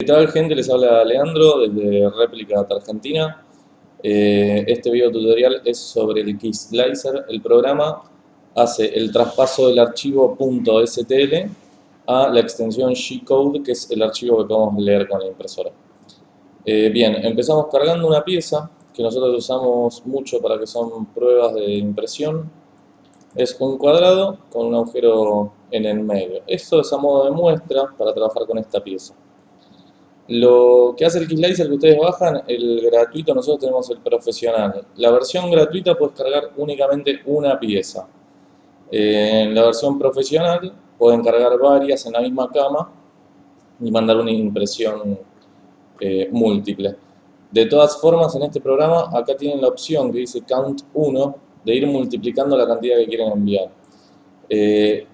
¿Qué tal, gente? Les habla Leandro desde Réplica Argentina. Este video tutorial es sobre el Keyslicer. El programa hace el traspaso del archivo .stl a la extensión G-code, que es el archivo que podemos leer con la impresora. Bien, empezamos cargando una pieza que nosotros usamos mucho para que son pruebas de impresión. Es un cuadrado con un agujero en el medio. Esto es a modo de muestra para trabajar con esta pieza. Lo que hace el Keyslicer que ustedes bajan, el gratuito, nosotros tenemos el profesional. La versión gratuita puedes cargar únicamente una pieza. En la versión profesional pueden cargar varias en la misma cama y mandar una impresión múltiple. De todas formas, en este programa, acá tienen la opción que dice Count 1 de ir multiplicando la cantidad que quieren enviar.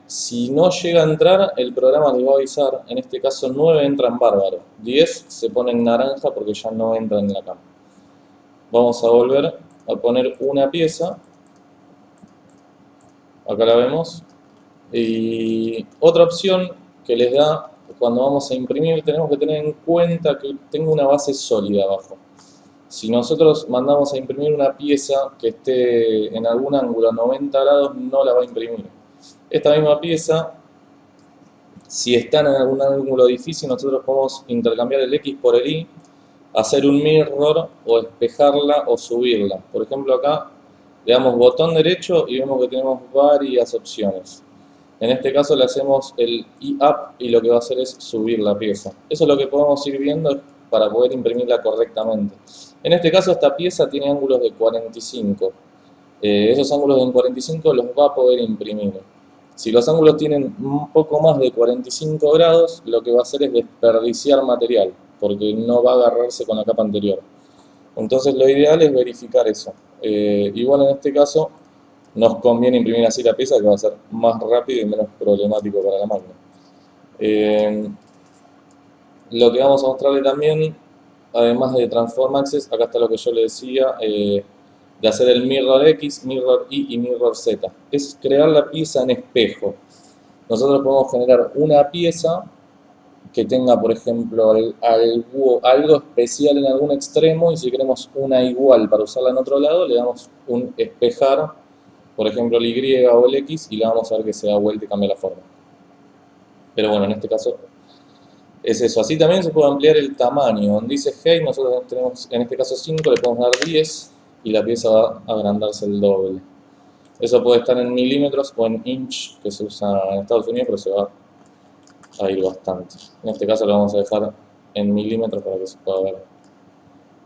Si no llega a entrar, el programa les va a avisar. En este caso 9 entran bárbaro, 10 se pone en naranja porque ya no entran en la cama. Vamos a volver a poner una pieza, acá la vemos, y otra opción que les da cuando vamos a imprimir, tenemos que tener en cuenta que tengo una base sólida abajo. Si nosotros mandamos a imprimir una pieza que esté en algún ángulo a 90 grados, no la va a imprimir. Esta misma pieza, si están en algún ángulo difícil, nosotros podemos intercambiar el X por el Y, hacer un mirror o espejarla o subirla. Por ejemplo, acá le damos botón derecho y vemos que tenemos varias opciones. En este caso le hacemos el Y up y lo que va a hacer es subir la pieza. Eso es lo que podemos ir viendo para poder imprimirla correctamente. En este caso esta pieza tiene ángulos de 45. Esos ángulos de 45 los va a poder imprimir. Si los ángulos tienen un poco más de 45 grados, lo que va a hacer es desperdiciar material, porque no va a agarrarse con la capa anterior. Entonces lo ideal es verificar eso. Igual en este caso nos conviene imprimir así la pieza, que va a ser más rápido y menos problemático para la máquina. Lo que vamos a mostrarle también, además de Transform Access, acá está lo que yo le decía, de hacer el Mirror X, Mirror Y y Mirror Z. Es crear la pieza en espejo. Nosotros podemos generar una pieza que tenga, por ejemplo, algo especial en algún extremo, y si queremos una igual para usarla en otro lado, le damos un espejar, por ejemplo el Y o el X, y le vamos a ver que se da vuelta y cambia la forma. Pero bueno, en este caso es eso. Así también se puede ampliar el tamaño. Donde dice height, nosotros tenemos en este caso 5, le podemos dar 10 y la pieza va a agrandarse el doble. Eso puede estar en milímetros o en inch, que se usa en Estados Unidos, pero se va a ir bastante. En este caso lo vamos a dejar en milímetros para que se pueda ver.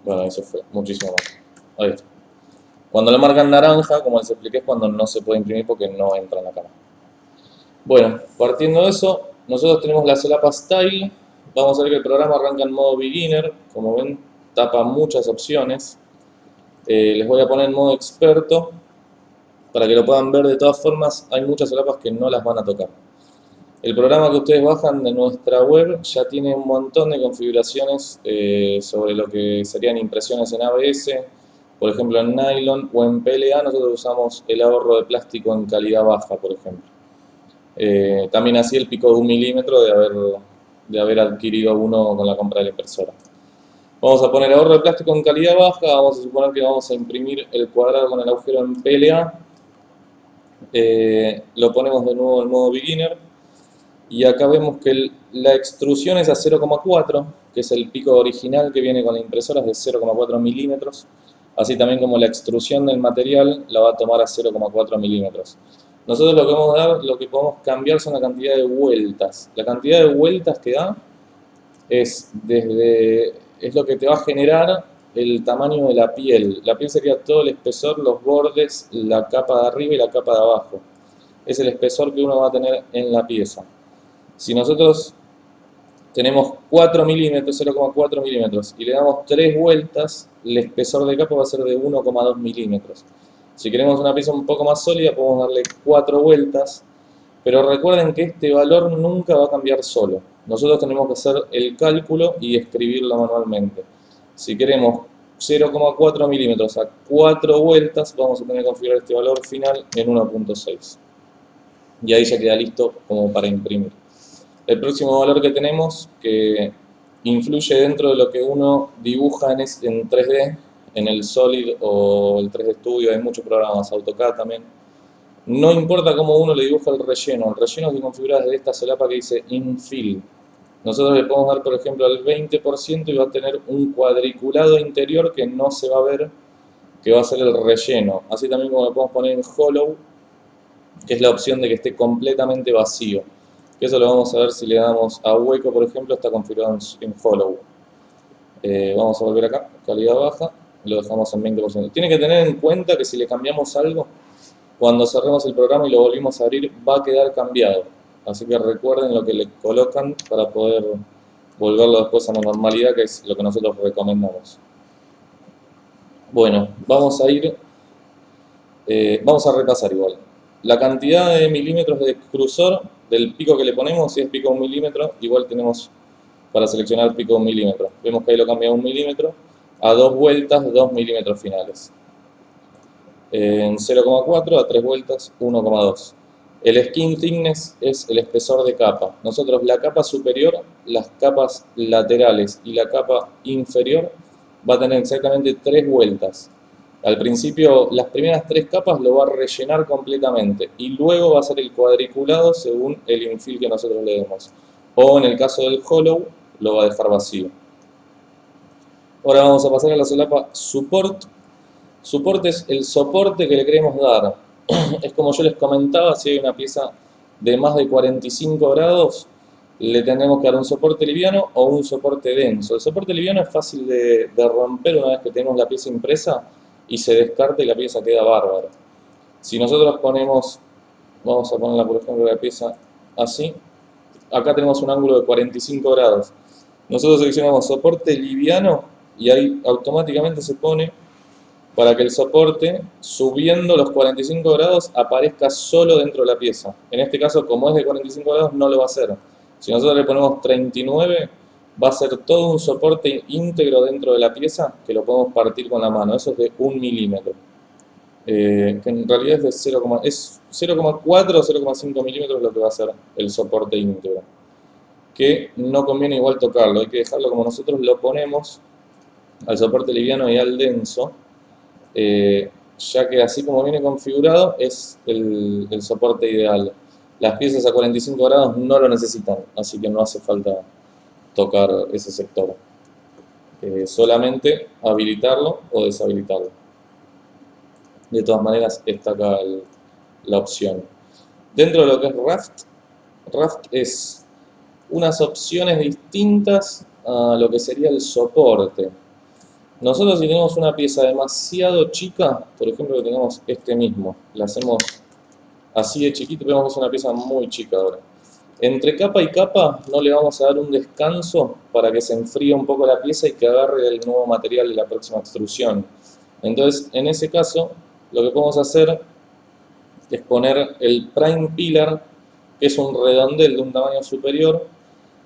Bueno, ahí se fue, muchísimo más. Ahí está. Cuando lo marcan naranja, como les expliqué, es cuando no se puede imprimir porque no entra en la cámara. Bueno, partiendo de eso, nosotros tenemos la solapa Style. Vamos a ver que el programa arranca en modo beginner. Como ven, tapa muchas opciones. Les voy a poner en modo experto para que lo puedan ver. De todas formas, hay muchas solapas que no las van a tocar. El programa que ustedes bajan de nuestra web ya tiene un montón de configuraciones sobre lo que serían impresiones en ABS, por ejemplo en nylon o en PLA. Nosotros usamos el ahorro de plástico en calidad baja, por ejemplo. También así el pico de 1 milímetro de haber adquirido uno con la compra de la impresora. Vamos a poner ahorro de plástico en calidad baja. Vamos a suponer que vamos a imprimir el cuadrado con el agujero en PLA. Lo ponemos de nuevo en modo beginner. Y acá vemos que la extrusión es a 0,4, que es el pico original que viene con la impresora, es de 0,4 milímetros. Así también como la extrusión del material la va a tomar a 0,4 milímetros. Nosotros lo que podemos cambiar son la cantidad de vueltas. La cantidad de vueltas que da es lo que te va a generar el tamaño de la piel. La piel sería todo el espesor, los bordes, la capa de arriba y la capa de abajo. Es el espesor que uno va a tener en la pieza. Si nosotros tenemos 4 milímetros, 0,4 milímetros, y le damos 3 vueltas, el espesor de capa va a ser de 1,2 milímetros. Si queremos una pieza un poco más sólida, podemos darle 4 vueltas, pero recuerden que este valor nunca va a cambiar solo. Nosotros tenemos que hacer el cálculo y escribirlo manualmente. Si queremos 0,4 milímetros a 4 vueltas, vamos a tener que configurar este valor final en 1.6. Y ahí ya queda listo como para imprimir. El próximo valor que tenemos, que influye dentro de lo que uno dibuja en 3D, en el Solid o el 3D Studio, hay muchos programas, AutoCAD también. No importa cómo uno le dibuja el relleno se configura desde esta solapa que dice Infill. Nosotros le podemos dar, por ejemplo, al 20% y va a tener un cuadriculado interior que no se va a ver, que va a ser el relleno. Así también como le podemos poner en Hollow, que es la opción de que esté completamente vacío. Que eso lo vamos a ver si le damos a hueco, por ejemplo, está configurado en Hollow. Vamos a volver acá, calidad baja, lo dejamos en 20%. Tiene que tener en cuenta que si le cambiamos algo, cuando cerremos el programa y lo volvimos a abrir, va a quedar cambiado. Así que recuerden lo que le colocan para poder volverlo después a la normalidad, que es lo que nosotros recomendamos. Bueno, vamos a repasar igual. La cantidad de milímetros de extrusor del pico que le ponemos, si es pico 1 milímetro, igual tenemos para seleccionar pico 1 milímetro. Vemos que ahí lo cambia a 1 milímetro, a 2 vueltas, 2 milímetros finales. En 0,4 a 3 vueltas, 1,2. El skin thickness es el espesor de capa. Nosotros la capa superior, las capas laterales y la capa inferior va a tener exactamente 3 vueltas. Al principio, las primeras 3 capas lo va a rellenar completamente y luego va a ser el cuadriculado según el infill que nosotros le demos. O en el caso del hollow, lo va a dejar vacío. Ahora vamos a pasar a la solapa support. Support es el soporte que le queremos dar. Es como yo les comentaba, si hay una pieza de más de 45 grados, le tendremos que dar un soporte liviano o un soporte denso. El soporte liviano es fácil de romper una vez que tenemos la pieza impresa y se descarta y la pieza queda bárbara. Si nosotros ponemos, vamos a ponerla por ejemplo la pieza así, acá tenemos un ángulo de 45 grados. Nosotros seleccionamos soporte liviano y ahí automáticamente se pone para que el soporte, subiendo los 45 grados, aparezca solo dentro de la pieza. En este caso, como es de 45 grados, no lo va a hacer. Si nosotros le ponemos 39, va a ser todo un soporte íntegro dentro de la pieza que lo podemos partir con la mano. Eso es de 1 milímetro. Que en realidad es de 0,4 o 0,5 milímetros lo que va a ser el soporte íntegro. Que no conviene igual tocarlo, hay que dejarlo como nosotros lo ponemos al soporte liviano y al denso. Ya que así como viene configurado es el soporte ideal. Las piezas a 45 grados no lo necesitan, así que no hace falta tocar ese sector. Solamente habilitarlo o deshabilitarlo. De todas maneras está acá la opción. Dentro de lo que es Raft es unas opciones distintas a lo que sería el soporte. Nosotros si tenemos una pieza demasiado chica, por ejemplo que tengamos este mismo, la hacemos así de chiquito, vemos que es una pieza muy chica ahora. Entre capa y capa no le vamos a dar un descanso para que se enfríe un poco la pieza y que agarre el nuevo material de la próxima extrusión. Entonces, en ese caso, lo que podemos hacer es poner el prime pillar, que es un redondel de un tamaño superior.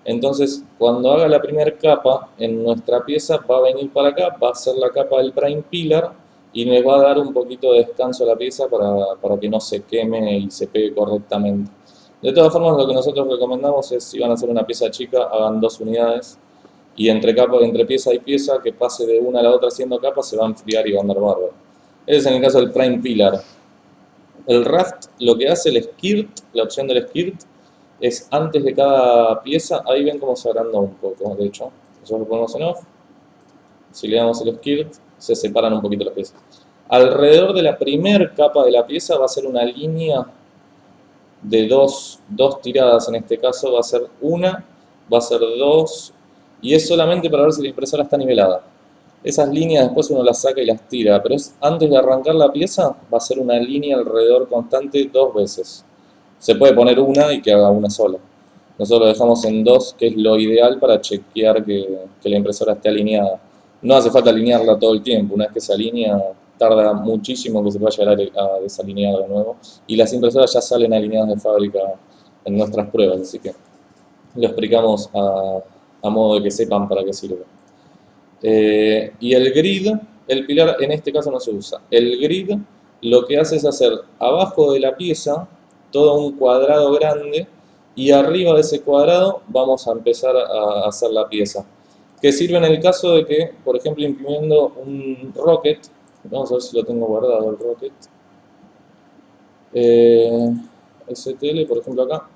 Entonces, cuando haga la primera capa en nuestra pieza, va a venir para acá, va a ser la capa del prime pillar y me va a dar un poquito de descanso a la pieza para que no se queme y se pegue correctamente. De todas formas, lo que nosotros recomendamos es, si van a hacer una pieza chica, hagan 2 unidades y entre pieza y pieza, que pase de una a la otra haciendo capas, se va a enfriar y va a andar bárbaro. Ese es en el caso del prime pillar. El raft, lo que hace el skirt, la opción del skirt, es antes de cada pieza, ahí ven cómo se agranda un poco, de hecho. Nosotros lo ponemos en off, si le damos el skirt, se separan un poquito las piezas. Alrededor de la primera capa de la pieza va a ser una línea de dos tiradas, en este caso va a ser una, va a ser dos, y es solamente para ver si la impresora está nivelada. Esas líneas después uno las saca y las tira, pero es antes de arrancar la pieza, va a ser una línea alrededor constante 2 veces. Se puede poner una y que haga una sola. Nosotros lo dejamos en 2, que es lo ideal para chequear que la impresora esté alineada. No hace falta alinearla todo el tiempo, una vez que se alinea tarda muchísimo que se pueda llegar a desalinear de nuevo. Y las impresoras ya salen alineadas de fábrica en nuestras pruebas, así que lo explicamos a modo de que sepan para qué sirve. Y el grid, el pilar en este caso no se usa. El grid lo que hace es hacer abajo de la pieza todo un cuadrado grande y arriba de ese cuadrado vamos a empezar a hacer la pieza. que sirve en el caso de que, por ejemplo, imprimiendo un rocket, vamos a ver si lo tengo guardado el rocket, STL, por ejemplo acá,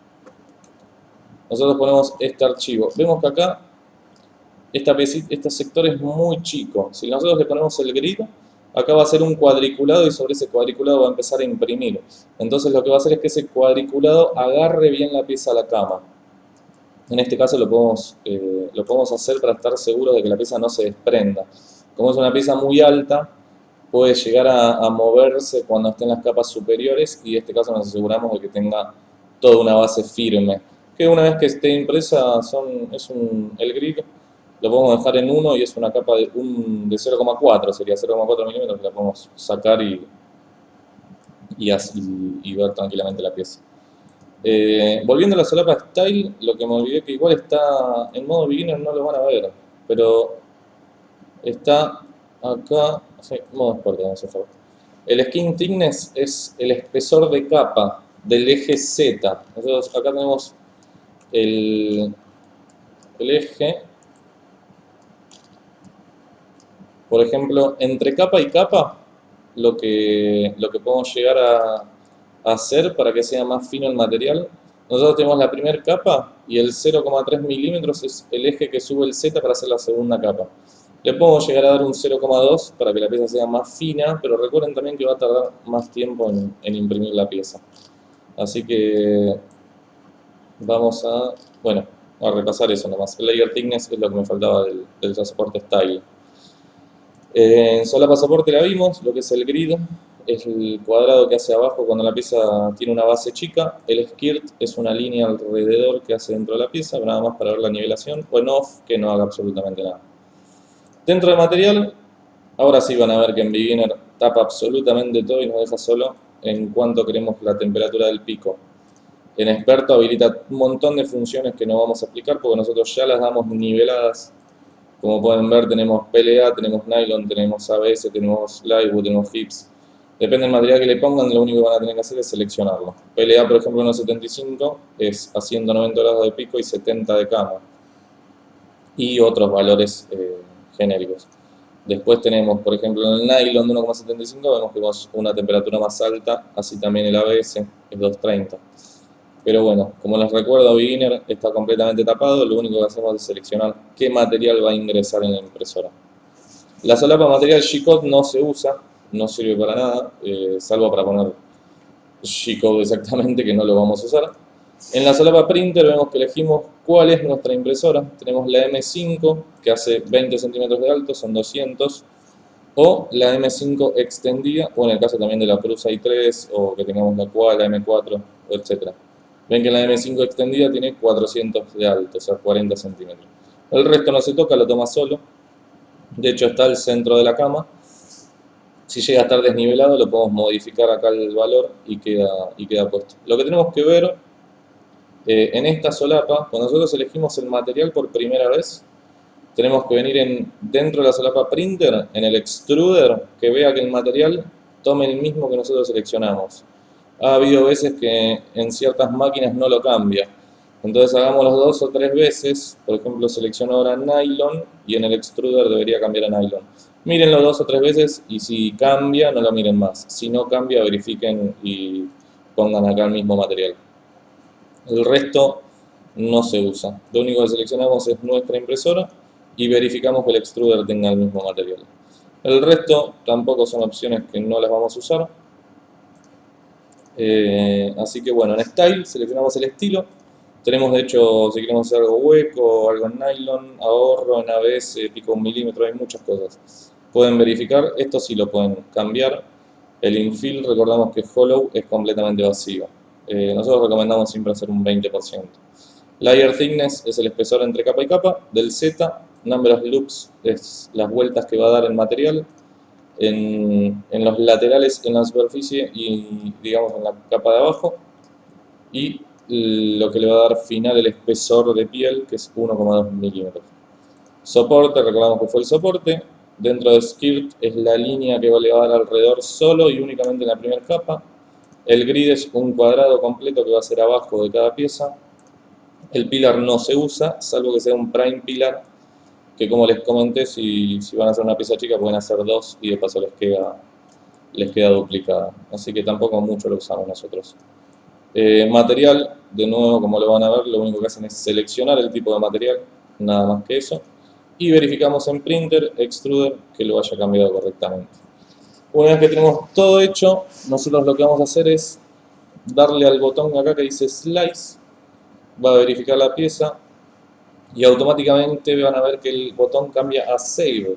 nosotros ponemos este archivo. Vemos que acá este sector es muy chico. Si nosotros le ponemos el grid, acá va a ser un cuadriculado y sobre ese cuadriculado va a empezar a imprimir. Entonces lo que va a hacer es que ese cuadriculado agarre bien la pieza a la cama. En este caso lo podemos hacer para estar seguros de que la pieza no se desprenda. Como es una pieza muy alta, puede llegar a moverse cuando esté en las capas superiores y en este caso nos aseguramos de que tenga toda una base firme. Que una vez que esté impresa el grid, lo podemos dejar en 1 y es una capa de 0,4, sería 0,4 milímetros que la podemos sacar y ver tranquilamente la pieza. Volviendo a la solapa Style, lo que me olvidé que igual está en modo beginner, no lo van a ver, pero está acá, sí, modo experto, vamos a hacer. El skin thickness es el espesor de capa del eje Z. Nosotros acá tenemos el eje, por ejemplo, entre capa y capa, lo que podemos llegar a hacer para que sea más fino el material. Nosotros tenemos la primera capa y el 0,3 milímetros es el eje que sube el Z para hacer la segunda capa. Le podemos llegar a dar un 0,2 para que la pieza sea más fina, pero recuerden también que va a tardar más tiempo en imprimir la pieza. Así que vamos a repasar eso nomás. El layer thickness es lo que me faltaba del soporte Style. En solapa soporte la vimos, lo que es el grid, es el cuadrado que hace abajo cuando la pieza tiene una base chica. El skirt es una línea alrededor que hace dentro de la pieza, nada más para ver la nivelación. O en off, que no haga absolutamente nada. Dentro del material, ahora sí van a ver que en beginner tapa absolutamente todo y nos deja solo en cuanto queremos la temperatura del pico. En experto habilita un montón de funciones que no vamos a explicar porque nosotros ya las damos niveladas. Como pueden ver, tenemos PLA, tenemos nylon, tenemos ABS, tenemos plywood, tenemos HIPS. Depende del material que le pongan, lo único que van a tener que hacer es seleccionarlo. PLA, por ejemplo, 1.75 es a 190 grados de pico y 70 de cama. Y otros valores genéricos. Después tenemos, por ejemplo, en el nylon de 1,75 vemos que tenemos una temperatura más alta, así también el ABS es 230. Pero bueno, como les recuerdo, beginner está completamente tapado, lo único que hacemos es seleccionar qué material va a ingresar en la impresora. La solapa material G-Code no se usa, no sirve para nada, salvo para poner G-Code exactamente, que no lo vamos a usar. En la solapa printer vemos que elegimos cuál es nuestra impresora. Tenemos la M5, que hace 20 centímetros de alto, son 200, o la M5 extendida, o en el caso también de la Prusa i3, o que tengamos la Koala, la M4, etc. Ven que la M5 extendida tiene 400 de alto, o sea 40 centímetros. El resto no se toca, lo toma solo. De hecho está al centro de la cama. Si llega a estar desnivelado lo podemos modificar acá el valor y queda puesto. Lo que tenemos que ver en esta solapa, cuando nosotros elegimos el material por primera vez, tenemos que venir dentro de la solapa printer, en el extruder, que vea que el material tome el mismo que nosotros seleccionamos. Ha habido veces que en ciertas máquinas no lo cambia. Entonces hagámoslo 2 o 3 veces, por ejemplo selecciono ahora nylon y en el extruder debería cambiar a nylon. Mírenlo 2 o 3 veces y si cambia no lo miren más. Si no cambia verifiquen y pongan acá el mismo material. El resto no se usa. Lo único que seleccionamos es nuestra impresora y verificamos que el extruder tenga el mismo material. El resto tampoco son opciones que no las vamos a usar. Así que bueno, en Style seleccionamos el estilo. Tenemos de hecho, si queremos hacer algo hueco, algo en nylon, ahorro, en ABS, pico 1 milímetro, hay muchas cosas. Pueden verificar, esto sí lo pueden cambiar. El infill, recordamos que hollow es completamente vacío. Nosotros recomendamos siempre hacer un 20%. Layer thickness es el espesor entre capa y capa del Z. Number of loops es las vueltas que va a dar el material. En los laterales en la superficie y digamos en la capa de abajo, y lo que le va a dar final el espesor de piel, que es 1,2 milímetros. Soporte, recordamos que fue el soporte. Dentro de skirt es la línea que le va a dar alrededor solo y únicamente en la primera capa. El grid es un cuadrado completo que va a ser abajo de cada pieza. El pilar no se usa, salvo que sea un prime pilar, que como les comenté, si van a hacer una pieza chica pueden hacer dos y de paso les queda duplicada. Así que tampoco mucho lo usamos nosotros. Material, de nuevo, como lo van a ver, lo único que hacen es seleccionar el tipo de material, nada más que eso. Y verificamos en printer, extruder, que lo haya cambiado correctamente. Una vez que tenemos todo hecho, nosotros lo que vamos a hacer es darle al botón acá que dice Slice, va a verificar la pieza y automáticamente van a ver que el botón cambia a Save.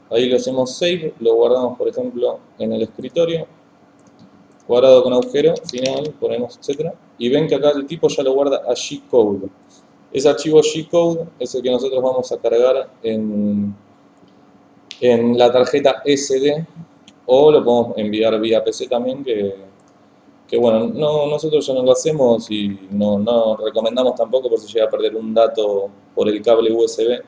Ahí lo hacemos Save, lo guardamos por ejemplo en el escritorio, cuadrado con agujero, final, ponemos etcétera, y ven que acá el tipo ya lo guarda a G-Code. Ese archivo G-Code es el que nosotros vamos a cargar en la tarjeta SD, o lo podemos enviar vía PC también, que bueno, nosotros ya no lo hacemos y no recomendamos tampoco por si llega a perder un dato por el cable USB.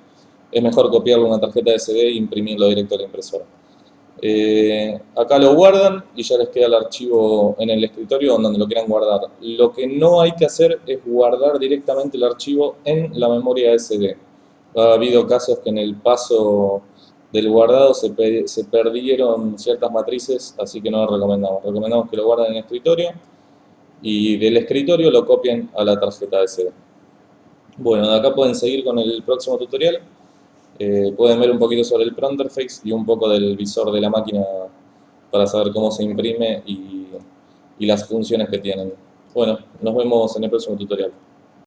Es mejor copiarlo en una tarjeta SD e imprimirlo directo a la impresora. Acá lo guardan y ya les queda el archivo en el escritorio donde lo quieran guardar. Lo que no hay que hacer es guardar directamente el archivo en la memoria SD. Ha habido casos que en el paso del guardado se perdieron ciertas matrices, así que no lo recomendamos. Recomendamos que lo guarden en el escritorio y del escritorio lo copien a la tarjeta SD. Bueno, de acá pueden seguir con el próximo tutorial. Pueden ver un poquito sobre el Pronterface y un poco del visor de la máquina para saber cómo se imprime y las funciones que tienen. Bueno, nos vemos en el próximo tutorial.